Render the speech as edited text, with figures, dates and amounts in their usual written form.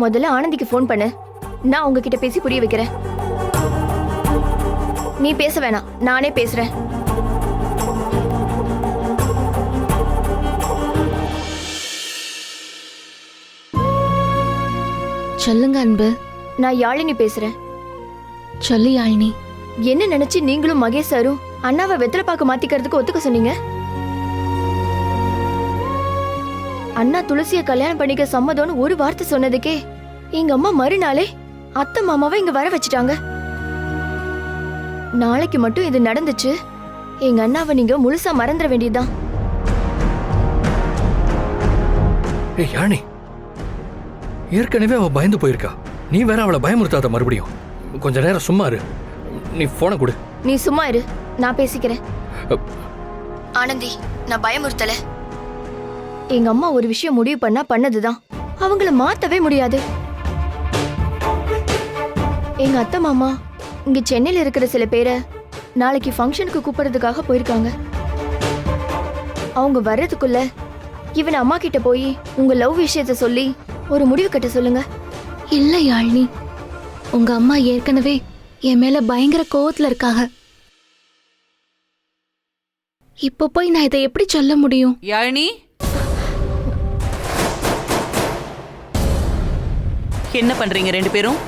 முதல்ல ஆனந்திக்கு ஃபோன் பண்ணு. நான் உங்ககிட்ட பேசி புரிய வைக்கிறேன். நீ பேச வேணாம், நானே பேசுறேன். சொல்லுங்க அன்பு. நான் யாழினி பேசுறேன். சொல்லு யாழினி. என்ன நினைச்சு நீங்களும் மகேஷ் சாரும் அண்ணாவை வெத்தலை பாக்கு மாத்திக்கிறதுக்கு ஒத்துக்க சொன்னீங்க? அண்ணா துளசிய கல்யாணம் பண்ணிக்க சம்மதம்னு ஒரு வார்த்தை சொன்னதுக்கே எங்க அம்மா மறுநாளே அத்தை மாமாவை இங்க வர வச்சுட்டாங்க. நாளைக்கு மட்டும் இது நடந்துச்சு, எங்க அண்ணாவை நீங்க முழுசா மறந்துட வேண்டியதுதான். ஏய் யாழினி, ஏற்கனவே அவ பயந்து போயிருக்கா. நீ வேற அவளை பயமுறுத்தாத மறுபடியும். கொஞ்ச நேரம் சும்மா இரு. நீ போனை கொடு. நீ சும்மா இரு, நான் பேசிக்கிறேன். ஆனந்தி, நான் பயமுறுத்தல. எங்க அம்மா ஒரு விஷயம் முடிவு பண்ணா பண்ணதுதான். அவங்கள மாத்தவே முடியாது. எங்க அத்தை மாமா இங்க சென்னையில இருக்கிற சில பேரை நாளைக்கு ஃபங்க்ஷனுக்கு கூப்பிடுறதுக்காக போயிருக்காங்க. அவங்க வர்றதுக்குள்ள இவன் அம்மா கிட்ட போய் உங்க லவ் விஷயத்த சொல்லி ஒரு முடிவு கட்ட சொல்லுங்க. இல்ல யாழினி, உங்க அம்மா ஏற்கனவே என் மேல பயங்கர கோவத்துல இருக்காங்க. இப்ப போய் நான் இதை எப்படி சொல்ல முடியும்? யாழினி, என்ன பண்றீங்க ரெண்டு பேரும்?